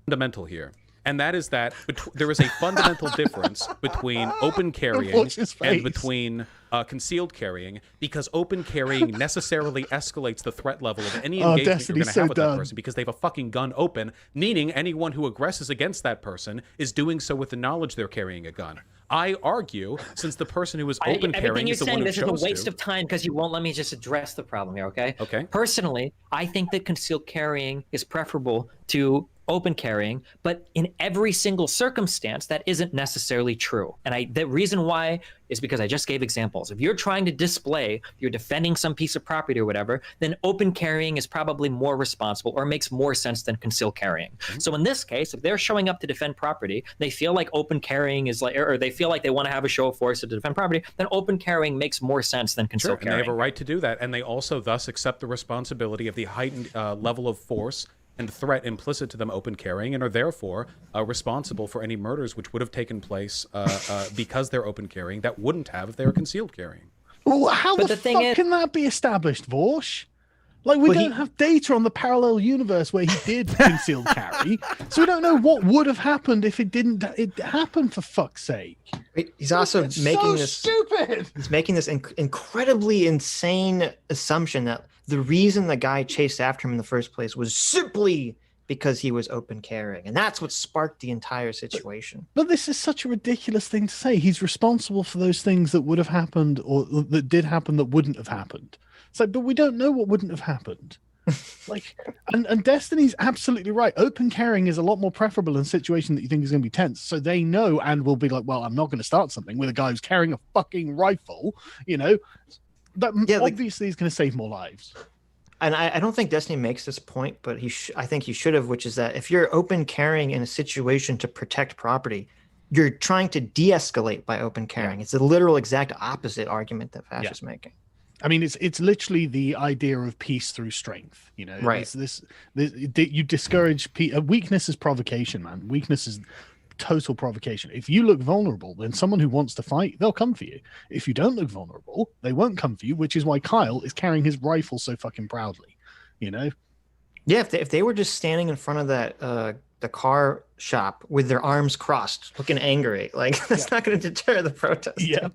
fundamental here. And that is that there is a fundamental difference between open carrying and between concealed carrying, because open carrying necessarily escalates the threat level of any engagement you're going to have with that person, because they have a fucking gun open, meaning anyone who aggresses against that person is doing so with the knowledge they're carrying a gun. I argue, since the person who is open carrying is the one who chose to. This is a waste of time because you won't let me just address the problem here, okay? Okay. Personally, I think that concealed carrying is preferable to open carrying, but in every single circumstance, that isn't necessarily true. And the reason why is because I just gave examples. If you're trying to display, you're defending some piece of property or whatever, then open carrying is probably more responsible or makes more sense than concealed carrying. Mm-hmm. So in this case, if they're showing up to defend property, they feel like open carrying is like, or they feel like they want to have a show of force to defend property, then open carrying makes more sense than concealed carrying. And they have a right to do that. And they also thus accept the responsibility of the heightened level of force and threat implicit to them open carrying, and are therefore responsible for any murders which would have taken place because they're open carrying that wouldn't have if they were concealed carrying. Well, how the fuck can that be established, Vaush? Like, we don't have data on the parallel universe where he did concealed carry, so we don't know what would have happened if it didn't happen, for fuck's sake. He's also making this stupid. He's making this incredibly insane assumption that the reason the guy chased after him in the first place was simply because he was open carrying, and that's what sparked the entire situation. But this is such a ridiculous thing to say. He's responsible for those things that would have happened or that did happen that wouldn't have happened. It's like, but we don't know what wouldn't have happened. Like, and Destiny's absolutely right. Open carrying is a lot more preferable in a situation that you think is going to be tense. So they know and will be like, well, I'm not going to start something with a guy who's carrying a fucking rifle, you know. That obviously is going to save more lives. And I don't think Destiny makes this point, but I think he should have, which is that if you're open carrying in a situation to protect property, you're trying to de-escalate by open carrying. It's the literal exact opposite argument that Vaush is making. I mean, it's literally the idea of peace through strength. You know, right? You discourage weakness is provocation, man. Weakness is total provocation. If you look vulnerable, then someone who wants to fight, they'll come for you. If you don't look vulnerable, they won't come for you, which is why Kyle is carrying his rifle so fucking proudly, you know? Yeah, if they were just standing in front of that the car shop with their arms crossed, looking angry, like, that's not going to deter the protest. Yeah.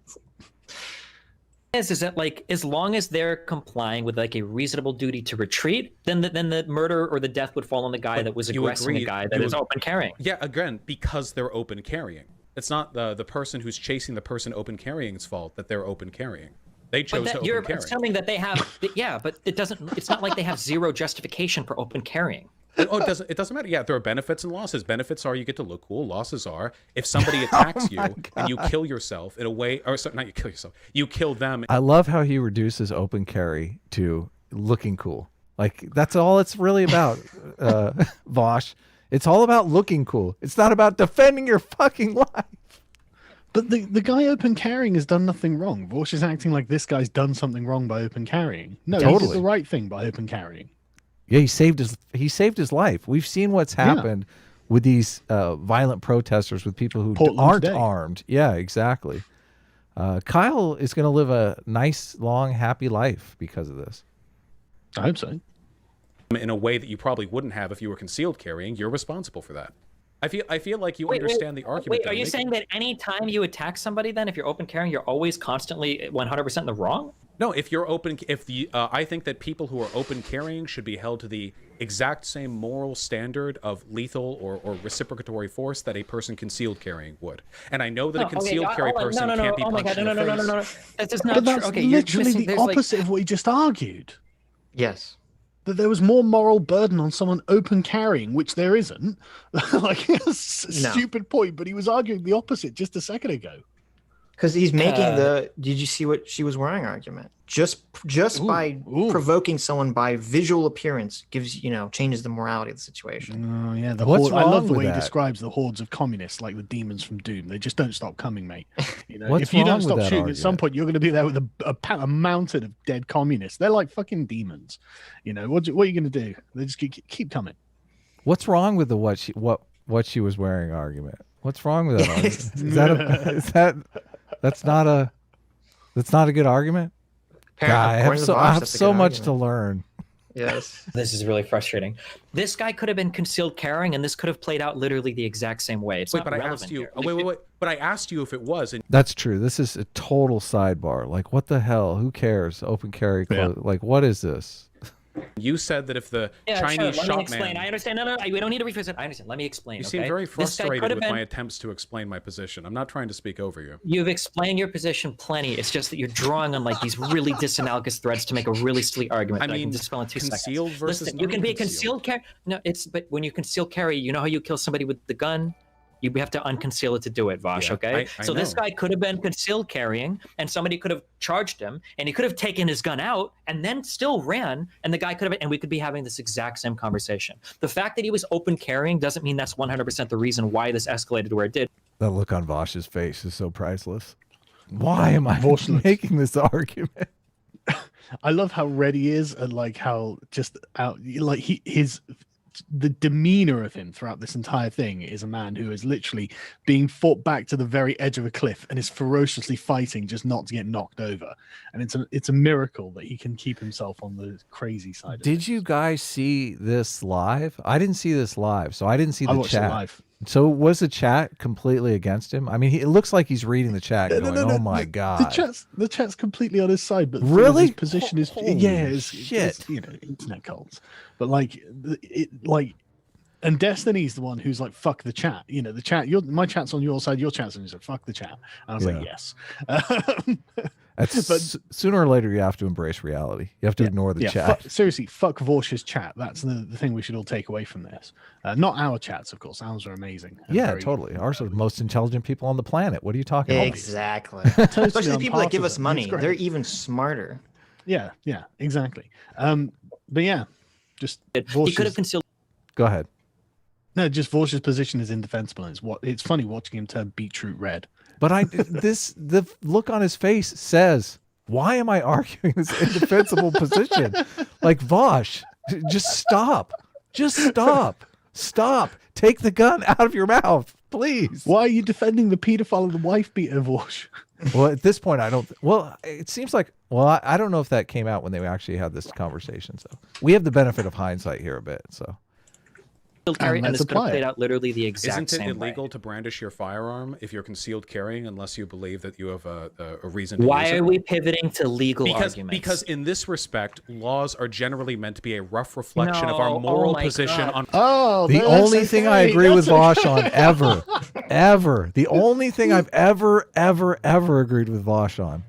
Is that, like, as long as they're complying with like a reasonable duty to retreat, then the murder or the death would fall on the guy that was aggressing the guy that is open carrying. Yeah, again, because they're open carrying. It's not the person who's chasing the person open carrying's fault that they're open carrying. They chose to open carry. You're assuming that they have, but it doesn't. It's not like they have zero justification for open carrying. Oh, it doesn't matter. Yeah, there are benefits and losses. Benefits are you get to look cool. Losses are if somebody attacks you and you kill yourself in a way, or sorry, not you kill yourself, you kill them. I love how he reduces open carry to looking cool. Like, that's all it's really about, Vaush. It's all about looking cool. It's not about defending your fucking life. But the guy open carrying has done nothing wrong. Vaush is acting like this guy's done something wrong by open carrying. No, he did the right thing by open carrying. Yeah, he saved his life. We've seen what's happened with these violent protesters, with people who aren't armed. Yeah, exactly. Kyle is going to live a nice, long, happy life because of this. I hope so. In a way that you probably wouldn't have if you were concealed carrying. You're responsible for that. I feel like you understand the argument. Wait, are you saying that any time you attack somebody, then if you're open carrying, you're always constantly 100% in the wrong? No, if you're open, I think that people who are open carrying should be held to the exact same moral standard of lethal or reciprocatory force that a person concealed carrying would. And I know that a concealed carry person can't be punched in the face. No. That's just not true. That's literally the opposite of what he just argued. Yes. That there was more moral burden on someone open carrying, which there isn't. Like, a stupid point, but he was arguing the opposite just a second ago. Because he's making did you see what she was wearing argument? Just by provoking someone by visual appearance changes the morality of the situation. Oh yeah, I love the way he describes the hordes of communists like the demons from Doom. They just don't stop coming, mate. You know, if you don't stop shooting, at some point you're going to be there with a mountain of dead communists. They're like fucking demons. You know, what are you going to do? They just keep coming. What's wrong with the what she was wearing argument? What's wrong with that argument? That's not a good argument. God, I have so much to learn. Yes. This is really frustrating. This guy could have been concealed carrying, and this could have played out literally the exact same way. It's Wait, not but I relevant asked you. here. Wait. But I asked you if it was, and That's true. This is a total sidebar. Like, what the hell? Who cares? Open carry. Like, what is this? you said that if the Yeah, Chinese sure. Let me explain. shopman. I understand. No, we don't need to rephrase it. I understand. Let me explain. You seem okay? very This guy frustrated could have with been- my attempts to explain my position. I'm not trying to speak over you. You've explained your position plenty. It's just that you're drawing on like these really disanalogous threads to make a really silly argument. I that I mean, can dispel in 2 seconds. concealed versus Listen, you can be a non-concealed. concealed carry. No, but when you conceal carry, you know how you kill somebody with the gun? You have to unconceal it to do it, Vaush, Yeah, okay? I So this know. guy could have been concealed carrying, and somebody could have charged him, and he could have taken his gun out, and then still ran, and the guy could have, and we could be having this exact same conversation. The fact that he was open carrying doesn't mean that's 100% the reason why this escalated to where it did. That look on Vaush's face is so priceless. Why am I Vaush looks- making this argument? I love how red he is, and like how just out, like the demeanor of him throughout this entire thing is a man who is literally being fought back to the very edge of a cliff and is ferociously fighting just not to get knocked over. And it's a miracle that he can keep himself on the crazy side. of Did things. you guys see this live? I didn't see this live, so I didn't see I the watched it chat. live. So was the chat completely against him? I mean, it looks like he's reading the chat and going, "Oh my god!" The chat's completely on his side, but Really? his position is Holy shit. it's, you know, internet cults. But and Destiny's the one who's like, "Fuck the chat." You know, the chat. My chat's on your side. Your chat's on your side. Fuck the chat. And I was like, "Yes." That's sooner or later you have to embrace reality. You have to ignore the chat. Seriously, fuck Vaush's chat. That's the thing we should all take away from this. Not our chats, of course. Ours are amazing. and Yeah, very- totally. Ours are the most intelligent people on the planet. What are you talking about? Exactly. Especially the people that give us It's money. great. They're even smarter. Yeah, exactly. But yeah, just He could Vaush's- have concealed. Go ahead. No, just Vaush's position is indefensible. It's funny watching him turn beetroot red. But the look on his face says, "Why am I arguing this indefensible position?" Like, Vaush, just stop. Just stop. Stop. Take the gun out of your mouth, please. Why are you defending the pedophile and the wife beater, Vaush? Well, at this point, I don't. Well, it seems like. Well, I don't know if that came out when they actually had this conversation. So we have the benefit of hindsight here a bit. So Carry, and let's this could have apply played it. out literally the exact Isn't it same way. illegal to brandish your firearm if you're concealed carrying unless you believe that you have a reason to Why use it? are we pivoting to legal arguments? Because in this respect, laws are generally meant to be a rough reflection of No, our moral oh my position God. on. Oh, the only thing I agree with Vaush on ever, the only thing I've ever agreed with Vaush on.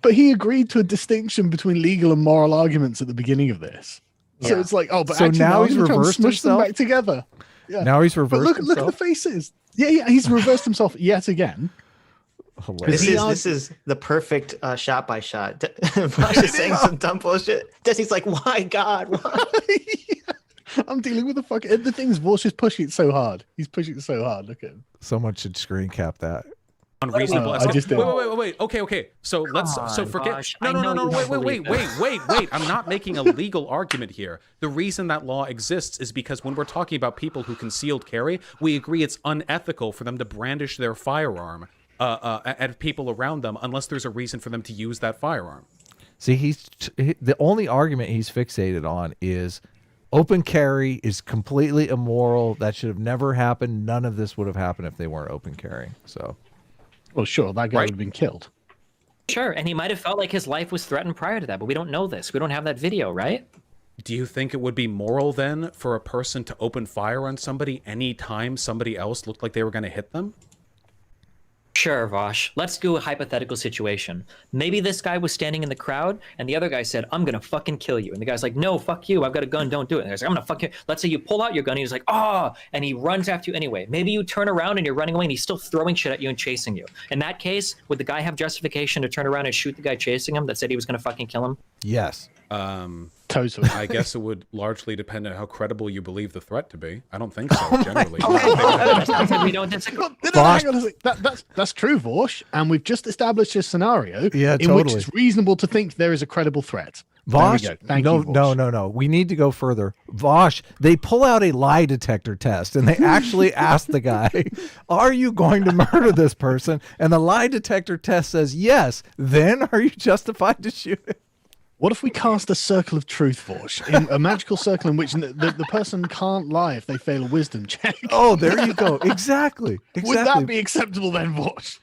But he agreed to a distinction between legal and moral arguments at the beginning of this. So Yeah. it's like, oh, but So actually, now I'm he's gonna try and reversed smush them himself? back together. Yeah. Now he's But reversed look at the himself. faces. Yeah, he's reversed himself yet again. Hilarious. This is the perfect shot by shot. Vosh is saying some dumb bullshit. Destiny's like, why God? Why? I'm dealing with the fuck. And the thing is, Vaush is pushing it so hard. He's pushing it so hard. Look at him. Someone should screen cap that. Unreasonable. I just did. Wait. Okay. So let's. Come So on, forget. Vaush. No. I know you don't Wait. believe I'm not making a legal argument here. The reason that law exists is because when we're talking about people who concealed carry, we agree it's unethical for them to brandish their firearm at people around them unless there's a reason for them to use that firearm. See, the only argument he's fixated on is open carry is completely immoral. That should have never happened. None of this would have happened if they weren't open carrying. So Well, sure, that guy Right. would have been killed. Sure, and he might have felt like his life was threatened prior to that, but we don't know this. We don't have that video, right? Do you think it would be moral then for a person to open fire on somebody anytime somebody else looked like they were going to hit them? Sure, Vaush. Let's do a hypothetical situation. Maybe this guy was standing in the crowd, and the other guy said, "I'm gonna fucking kill you." And the guy's like, "No, fuck you. I've got a gun. Don't do it." And the guy's like, "I'm gonna fuck you." Let's say you pull out your gun, and he's like, "Ah!" And he runs after you anyway. Maybe you turn around and you're running away, and he's still throwing shit at you and chasing you. In that case, would the guy have justification to turn around and shoot the guy chasing him that said he was gonna fucking kill him? yes, Totally. I guess it would largely depend on how credible you believe the threat to be. I don't think so, generally. We don't disagree. Hang on a sec. That's true, Vaush. And we've just established a scenario Yeah, in which totally. it's reasonable to think there is a credible threat. There we Vaush. go. Thank No, you, Vaush. no. We need to go further. Vaush. They pull out a lie detector test and they actually ask the guy, "Are you going to murder this person?" And the lie detector test says yes. Then are you justified to shoot it? What if we cast a circle of truth, Vaush, in a magical circle in which the person can't lie if they fail a wisdom check? Oh, there you go. Exactly. Would that be acceptable then, Vaush?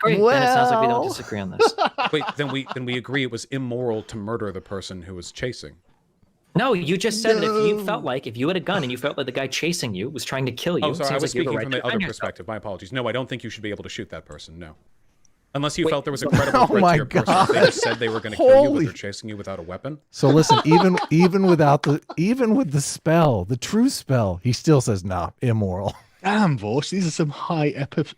Great. Then it sounds like we don't disagree on this. Wait, then we agree it was immoral to murder the person who was chasing. No, you just said that if you felt like, if you had a gun and you felt like the guy chasing you was trying to kill you. Oh, sorry, I was like you have a speaking right from to the other defend perspective. My apologies. No, I don't think you should be able to shoot that person. No. Unless you felt there was a credible threat to your person. If they just said they were going to kill you, but they're chasing you without a weapon. So listen, even with the spell, the true spell, he still says, nah, immoral. Damn, Vaush, these are some high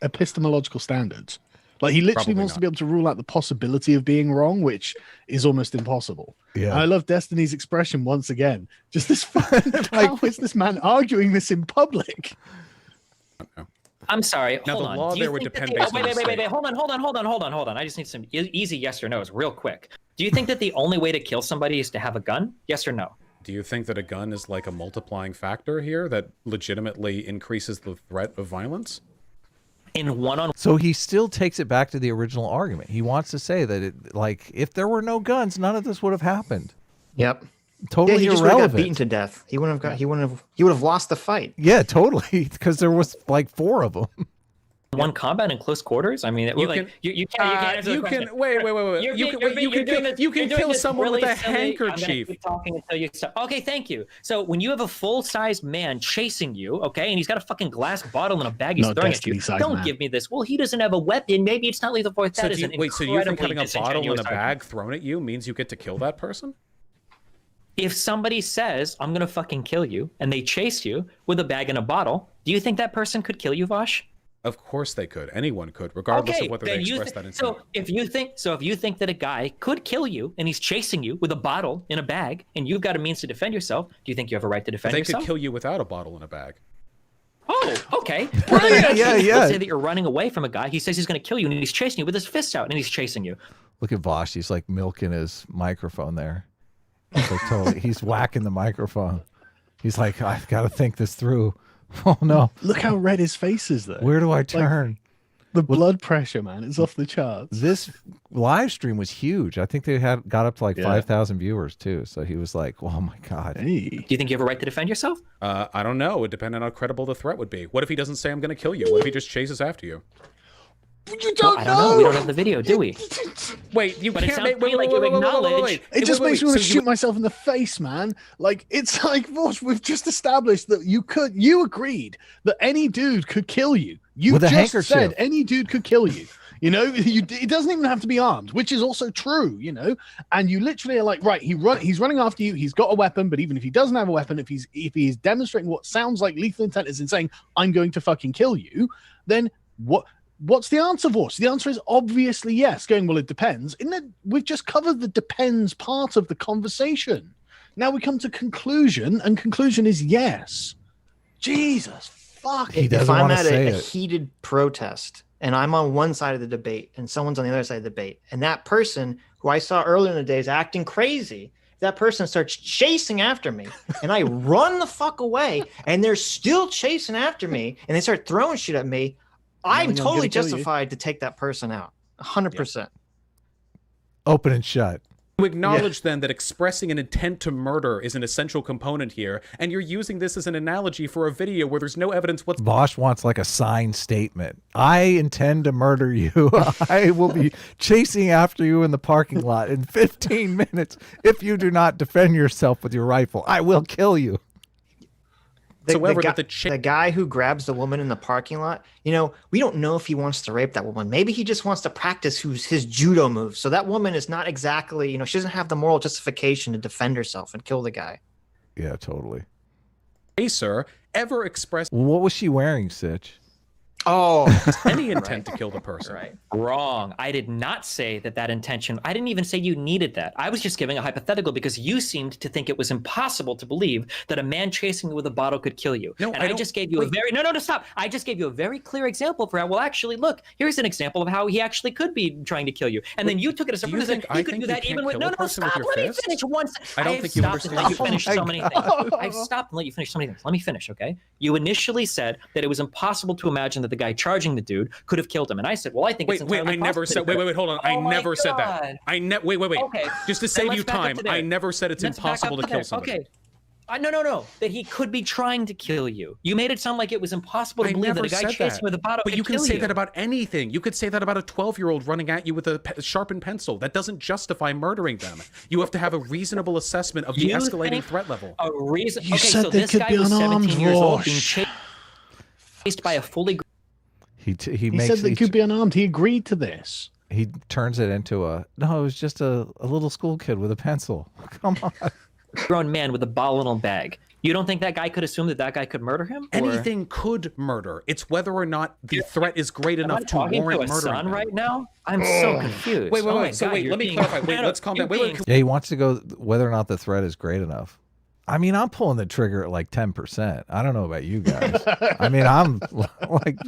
epistemological standards. Like, he literally wants to be able to rule out the possibility of being wrong, which is almost impossible. Yeah. And I love Destiny's expression once again. Just this fucking, how is this man arguing this in public? I'm sorry. Now, hold the on. law Do you there would think depend that based on the wait. state. Hold on. I just need some easy yes or no's real quick. Do you think that the only way to kill somebody is to have a gun? Yes or no? Do you think that a gun is like a multiplying factor here that legitimately increases the threat of violence? In one-on-one. So he still takes it back to the original argument. He wants to say that if there were no guns, none of this would have happened. Yep. Totally he just would have irrelevant. got beaten to death. He wouldn't have got. He would have lost the fight. Yeah, totally. Because there was like 4 of them. One combat in close quarters. I mean, you can't answer the question. Wait. You can kill someone with a handkerchief. Keep talking until you stop. Okay, thank you. So when you have a full-sized man chasing you, okay, and he's got a fucking glass bottle in a bag he's throwing at you, don't give me this. Well, he doesn't have a weapon. Maybe it's not lethal force. That is an so you think incredibly having a bottle in a disingenuous bag thrown at you means you get to kill that person? If somebody says, I'm going to fucking kill you, and they chase you with a bag and a bottle, do you think that person could kill you, Vaush? Of course they could. Anyone could, regardless of whether they express that intent. So if you think that a guy could kill you and he's chasing you with a bottle in a bag and you've got a means to defend yourself, do you think you have a right to defend yourself? They could kill you without a bottle in a bag. Oh, okay. Yeah. Let's say that you're running away from a guy. He says he's going to kill you and he's chasing you with his fists out and he's chasing you. Look at Vaush. He's like milking his microphone there. He's whacking the microphone. He's like, I've got to think this through. Oh no! Look how red his face is there. Where do I turn? The blood pressure, man, it's off the charts. This live stream was huge. I think they got up to like 5,000 viewers too. So he was like, "Oh my god!" Hey. Do you think you have a right to defend yourself? I don't know. It depends on how credible the threat would be. What if he doesn't say, "I'm going to kill you"? What if he just chases after you? You don't I don't know. We don't have the video, do we? Wait, you but can't make like you acknowledge. It just makes me want to shoot myself in the face, man. Like, it's like, Vaush, we've just established that you agreed that any dude could kill you. You just said any dude could kill you. You know, it doesn't even have to be armed, which is also true, you know. And you literally are like, right, he's running after you. He's got a weapon, but even if he doesn't have a weapon, if he's demonstrating what sounds like lethal intent is in saying, I'm going to fucking kill you, then what's the answer, Vaush? The answer is obviously yes. Going, well, it depends. We've just covered the depends part of the conversation. Now we come to conclusion, and conclusion is yes. Jesus fuck. If I'm at a heated protest and I'm on one side of the debate and someone's on the other side of the debate, and that person who I saw earlier in the day is acting crazy, that person starts chasing after me and I run the fuck away and they're still chasing after me and they start throwing shit at me, I'm totally justified to take that person out. 100%. Open and shut. You acknowledge then that expressing an intent to murder is an essential component here, and you're using this as an analogy for a video where there's no evidence whatsoever. Vaush wants like a signed statement. I intend to murder you. I will be chasing after you in the parking lot in 15 minutes. If you do not defend yourself with your rifle, I will kill you. The guy who grabs the woman in the parking lot, you know, we don't know if he wants to rape that woman. Maybe he just wants to practice his judo moves. So that woman is not exactly, you know, she doesn't have the moral justification to defend herself and kill the guy. Yeah, totally. Hey, sir, ever expressed what was she wearing, Sitch? Oh, any intent to kill the person. Right. Wrong. I did not say that intention. I didn't even say you needed that. I was just giving a hypothetical because you seemed to think it was impossible to believe that a man chasing you with a bottle could kill you. No, and I just gave you stop. I just gave you a very clear example for how, well, actually, look, here's an example of how he actually could be trying to kill you. And then you took it a step further. He could do that even with stop. Let me finish once. I don't think you understand. Let you finish so many things. I've stopped and let you finish so many things. Let me finish, okay? You initially said that it was impossible to imagine that the the guy charging the dude could have killed him. And I said, well, I think it's entirely I never said. possible. Wait, hold on. I never said that. Wait. Okay. Just to Then save let's you back up time, to there. I never said it's Let's back impossible up to kill there. somebody. Okay. No. That he could be trying to kill you. You made it sound like it was impossible to believe that a guy chasing with a bottle But could you can kill say you. that about anything. You could say that about a 12-year-old running at you with a sharpened pencil. That doesn't justify murdering them. You have to have a reasonable assessment of the You escalating think threat level. A reason. You okay, said so they this could guy be was unarmed, 17 years old, being Vaush. chased by a fully. He said they could be unarmed. He agreed to this. He turns it into it was just a little school kid with a pencil. Come on. Grown man with a bottle in a bag. You don't think that guy could assume that guy could murder him? Or... Anything could murder. It's whether or not the threat is great Am enough I to talking warrant to a murdering son them. right now? I'm so confused. Wait. Oh my So God, wait, you're let me being- clarify. Wait, let's calm down. Wait. Yeah, he wants to go whether or not the threat is great enough. I mean, I'm pulling the trigger at like 10%. I don't know about you guys. I mean, I'm like,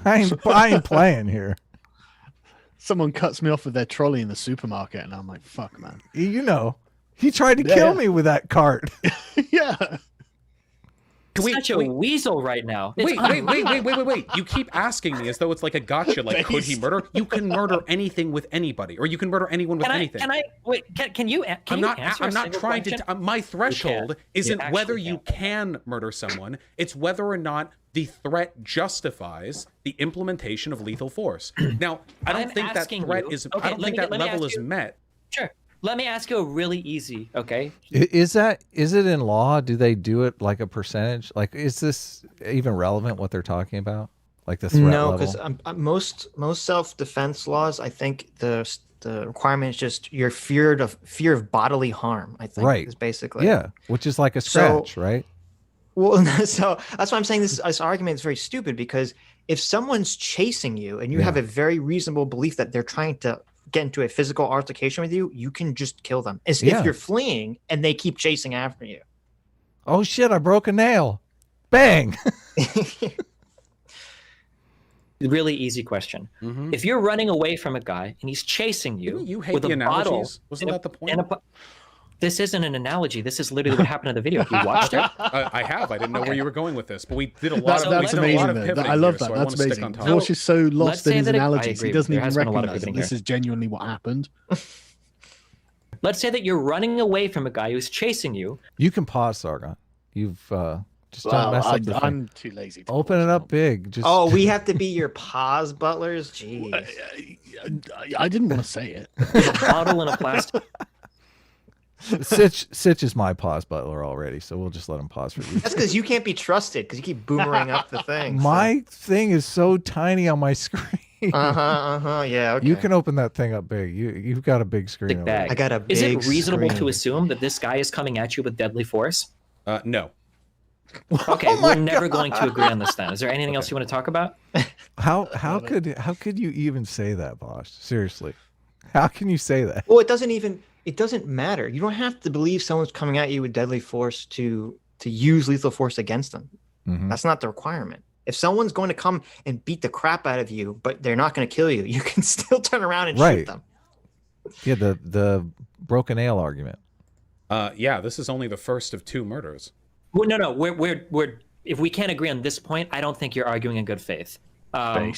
I ain't playing here. Someone cuts me off with their trolley in the supermarket, and I'm like, "Fuck, man." You know, he tried to kill me with that cart. Yeah. Such a weasel right now. It's Wait. You keep asking me as though it's like a gotcha. Like, could he murder? You can murder anything with anybody, or you can murder anyone with anything. Can you answer I'm not a single trying question? to. My threshold isn't actually whether you can't. can murder someone. It's whether or not the threat justifies the implementation of lethal force. Now, I don't I'm think that asking threat you- is. okay, I don't let think me- that let me level ask is you- met. Sure. Let me ask you a really easy, okay? Is it in law? Do they do it like a percentage? Like, is this even relevant what they're talking about? Like the threat No, level? because most self-defense laws, I think the requirement is just your fear of bodily harm. I think Right. is basically Yeah, which is like a scratch, right? Well, so that's why I'm saying this argument is very stupid, because if someone's chasing you and you have a very reasonable belief that they're trying to get into a physical altercation with you, you can just kill them. As if you're fleeing and they keep chasing after you. Oh shit! I broke a nail. Bang. Really easy question. If you're running away from a guy and he's chasing you, You hate with the a bottle, analogies. Wasn't that the point? This isn't an analogy. This is literally what happened in the video. If you watched it, I have. I didn't know where you were going with this, but we did a lot That's, of. that's we did a lot amazing. of Though. pivoting I love here, that. so I That's want to stick amazing. on top. Vaush is so let's lost say in his that I analogies, he agree. doesn't There even has been a lot of recognize that pivoting this here. is genuinely what happened. let's say that you're running away from a guy who's chasing you. You can pause, Sargon. You've just don't mess up the thing. I'm too lazy. To Open it up big. Just Oh, we have to be your pause butlers? Jeez. I didn't want to say it. A bottle in a plastic. Sitch is my pause butler already, so we'll just let him pause for you. That's because you can't be trusted, because you keep boomerang up the thing. My thing is so tiny on my screen. Yeah, okay. You can open that thing up big. You've got a big screen. over Bag. I got a Is it big reasonable to screen. assume that this guy is coming at you with deadly force? No. Okay, we're never going to agree on this then. Is there anything else you want to talk about? How could you even say that, Vaush? Seriously, how can you say that? Well, it doesn't matter. You don't have to believe someone's coming at you with deadly force to use lethal force against them. Mhm. That's not the requirement. If someone's going to come and beat the crap out of you, but they're not going to kill you, you can still turn around and shoot them. Yeah, the broken nail argument. Yeah, this is only the first of 2 murders. Well, no. We're if we can't agree on this point, I don't think you're arguing in good faith,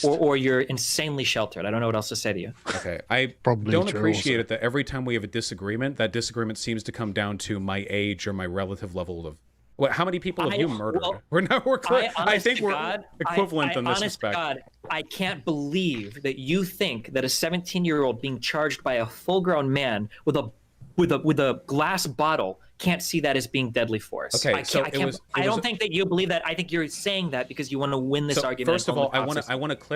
or you're insanely sheltered. I don't know what else to say to you. Okay, I Probably don't true appreciate also. it that every time we have a disagreement, that disagreement seems to come down to my age or my relative level of. What? How many people have you murdered? well, We're clear. I honest think to we're God, equivalent in this honest to respect. God, I can't believe that you think that a 17-year-old being charged by a full-grown man with a glass bottle can't see that as being deadly force. Okay, I don't think that you believe that. I think you're saying that because you want to win this argument. First of all, I want to clarify.